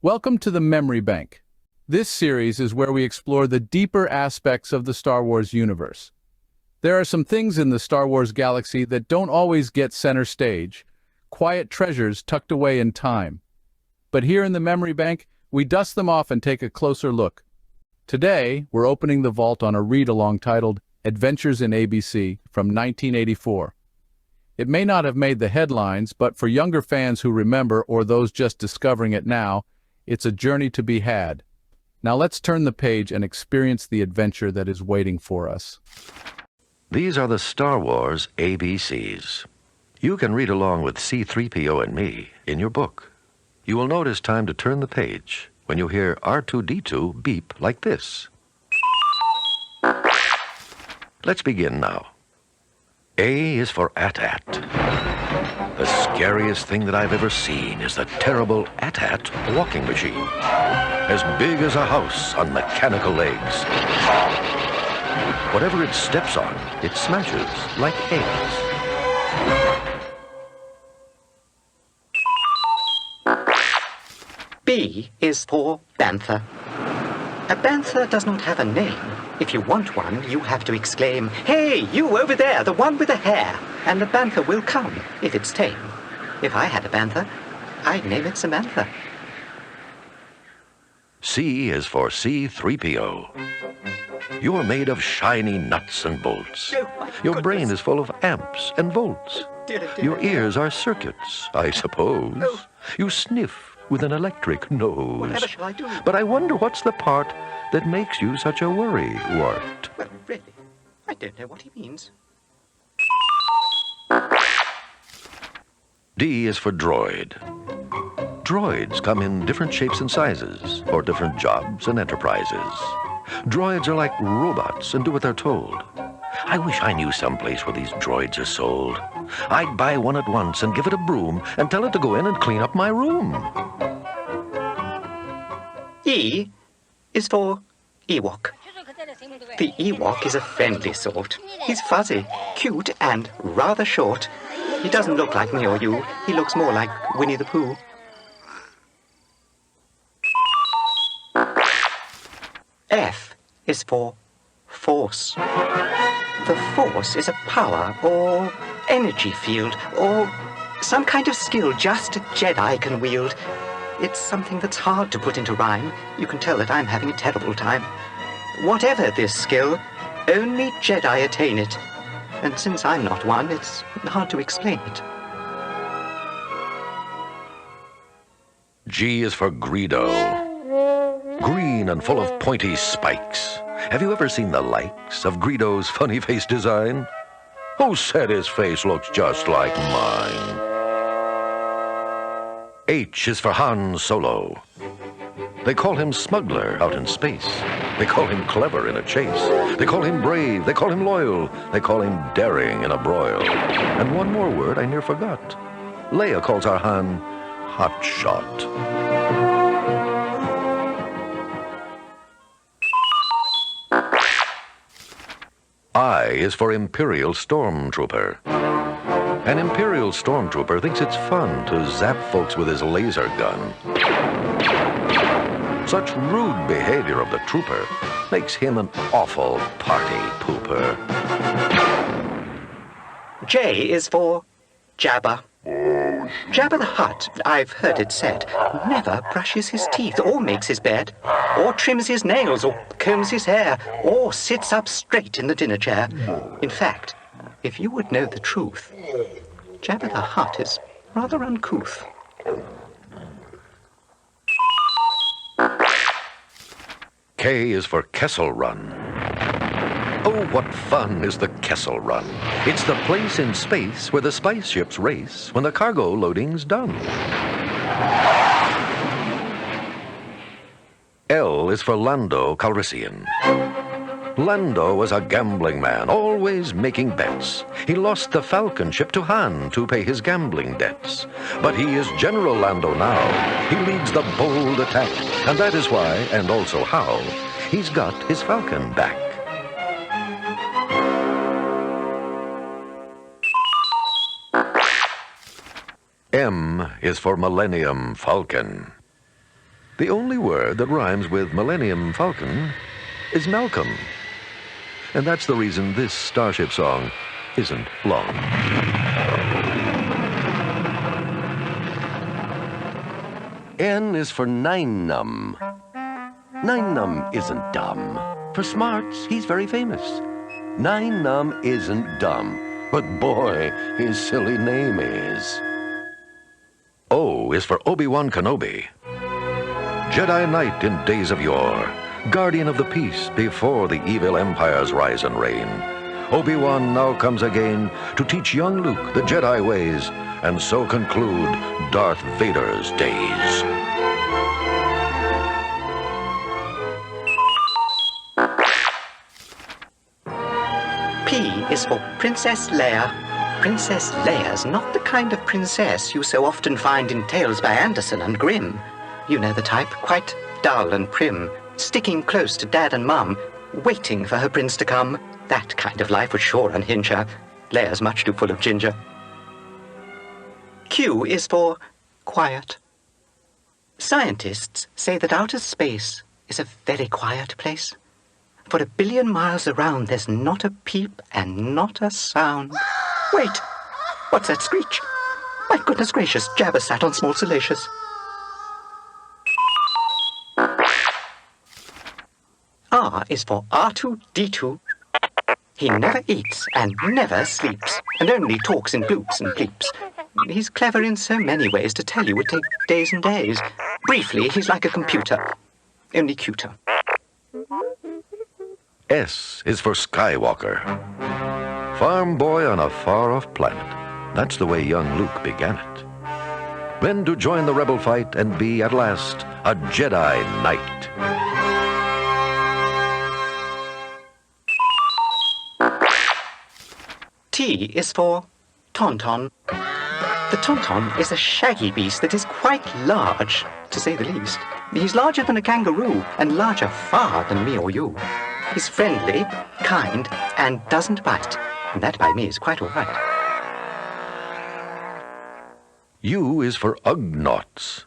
Welcome to the Memory Bank. This series is where we explore the deeper aspects of the Star Wars universe. There are some things in the Star Wars galaxy that don't always get center stage, quiet treasures tucked away in time. But here in the Memory Bank, we dust them off and take a closer look. Today, we're opening the vault on a read-along titled Adventures in ABC from 1984. It may not have made the headlines, but for younger fans who remember or those just discovering it now, it's a journey to be had. Now let's turn the page and experience the adventure that is waiting for us. These are the Star Wars ABCs. You can read along with C-3PO and me in your book. You will know it is time to turn the page when you hear R2-D2 beep like this. Let's begin now. A is for AT-AT. The scariest thing that I've ever seen is the terrible AT-AT walking machine. As big as a house on mechanical legs. Whatever it steps on, it smashes like eggs. B is for Bantha. A Bantha does not have a name. If you want one, you have to exclaim, "Hey, you over there, the one with the hair!" And the Bantha will come, if it's tame. If I had a Bantha, I'd name it Samantha. C is for C-3PO. You're made of shiny nuts and bolts. Your brain is full of amps and volts. Your ears are circuits, I suppose. You sniff with an electric nose. Whatever shall I do? But I wonder what's the part that makes you such a worrywart. Well, really, I don't know what he means. D is for droid. Droids come in different shapes and sizes for different jobs and enterprises. Droids are like robots and do what they're told. I wish I knew some place where these droids are sold. I'd buy one at once and give it a broom and tell it to go in and clean up my room. E is for Ewok. The Ewok is a friendly sort. He's fuzzy, cute, and rather short. He doesn't look like me or you. He looks more like Winnie the Pooh. F is for Force. The Force is a power or energy field or some kind of skill just a Jedi can wield. It's something that's hard to put into rhyme. You can tell that I'm having a terrible time. Whatever this skill, only Jedi attain it. And since I'm not one, it's hard to explain it. G is for Greedo. Green and full of pointy spikes. Have you ever seen the likes of Greedo's funny face design? Who said his face looks just like mine? H is for Han Solo. They call him smuggler out in space. They call him clever in a chase. They call him brave. They call him loyal. They call him daring in a broil. And one more word I near forgot. Leia calls our Han hot shot. I is for Imperial Stormtrooper. An Imperial Stormtrooper thinks it's fun to zap folks with his laser gun. Such rude behavior of the trooper makes him an awful party pooper. J is for Jabba. Jabba the Hutt, I've heard it said, never brushes his teeth or makes his bed, or trims his nails or combs his hair, or sits up straight in the dinner chair. In fact, if you would know the truth, Jabba the Hutt is rather uncouth. K is for Kessel Run. Oh, what fun is the Kessel Run. It's the place in space where the spice ships race when the cargo loading's done. L is for Lando Calrissian. Lando was a gambling man, always making bets. He lost the Falcon ship to Han to pay his gambling debts. But he is General Lando now. He leads the bold attack, and that is why, and also how, he's got his Falcon back. M is for Millennium Falcon. The only word that rhymes with Millennium Falcon is Malcolm. And that's the reason this starship song isn't long. N is for Nine Num. Nine Num isn't dumb. For smarts, he's very famous. Nine Num isn't dumb, but boy, his silly name is. O is for Obi-Wan Kenobi. Jedi Knight in days of yore, guardian of the peace before the evil empire's rise and reign. Obi-Wan now comes again to teach young Luke the Jedi ways, and so conclude Darth Vader's days. P is for Princess Leia. Princess Leia's not the kind of princess you so often find in tales by Anderson and Grimm. You know the type, quite dull and prim, sticking close to Dad and Mum, waiting for her prince to come. That kind of life would sure unhinge her. Leia's much too full of ginger. Q is for quiet. Scientists say that outer space is a very quiet place. For 1 billion miles around, there's not a peep and not a sound. Wait, what's that screech? My goodness gracious, Jabba sat on small salacious. R is for R2-D2. He never eats and never sleeps, and only talks in bloops and bleeps. He's clever in so many ways to tell you would take days and days. Briefly, he's like a computer, only cuter. S is for Skywalker. Farm boy on a far-off planet. That's the way young Luke began it. Then to join the rebel fight and be, at last, a Jedi Knight. T is for Tauntaun. The Tauntaun is a shaggy beast that is quite large, to say the least. He's larger than a kangaroo, and larger far than me or you. He's friendly, kind, and doesn't bite. And that by me is quite all right. U is for Ugnaughts.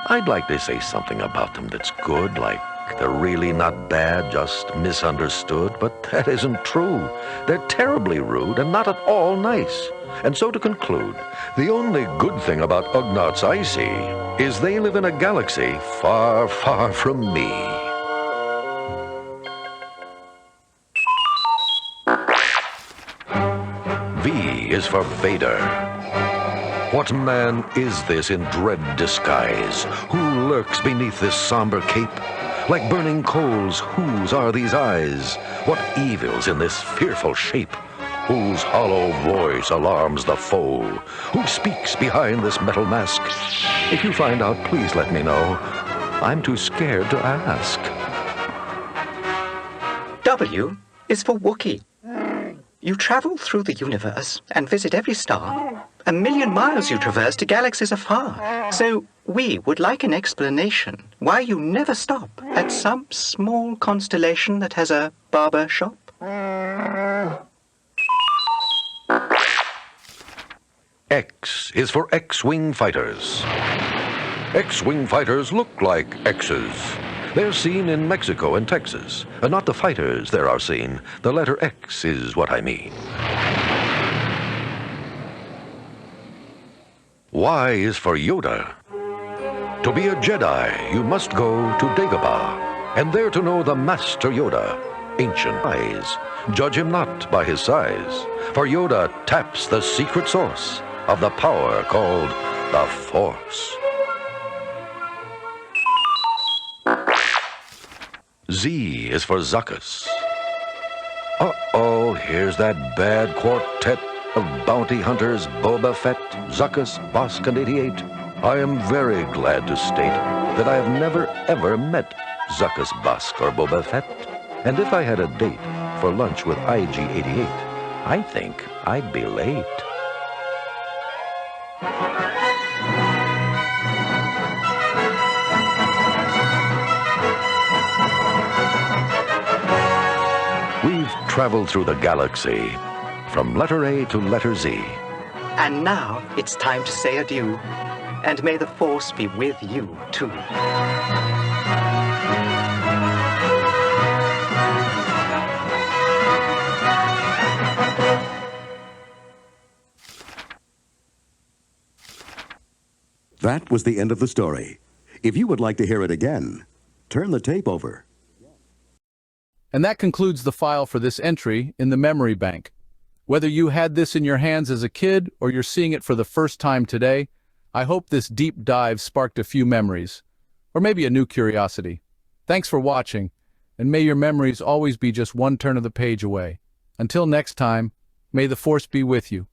I'd like to say something about them that's good, like they're really not bad, just misunderstood, but that isn't true. They're terribly rude and not at all nice. And so to conclude, the only good thing about Ugnaughts I see is they live in a galaxy far, far from me. V is for Vader. What man is this in dread disguise, who lurks beneath this somber cape? Like burning coals, whose are these eyes? What evil's in this fearful shape? Whose hollow voice alarms the foe? Who speaks behind this metal mask? If you find out, please let me know. I'm too scared to ask. W is for Wookiee. You travel through the universe and visit every star. 1 million miles you traverse to galaxies afar. So we would like an explanation why you never stop at some small constellation that has a barber shop. X is for X-Wing fighters. X-Wing fighters look like X's. They're seen in Mexico and Texas. Not the fighters there are seen. The letter X is what I mean. Y is for Yoda. To be a Jedi, you must go to Dagobah, and there to know the Master Yoda, ancient eyes. Judge him not by his size, for Yoda taps the secret source of the power called the Force. Z is for Zuckuss. Uh-oh, here's that bad quartet of bounty hunters, Boba Fett, Zuckuss, Bosk, and 88. I am very glad to state that I have never, ever met Zuckuss, Bosk, or Boba Fett. And if I had a date for lunch with IG-88, I think I'd be late. We've traveled through the galaxy, from letter A to letter Z. And now it's time to say adieu. And may the Force be with you, too. That was the end of the story. If you would like to hear it again, turn the tape over. And that concludes the file for this entry in the memory bank. Whether you had this in your hands as a kid or you're seeing it for the first time today, I hope this deep dive sparked a few memories, or maybe a new curiosity. Thanks for watching, and may your memories always be just one turn of the page away. Until next time, may the Force be with you.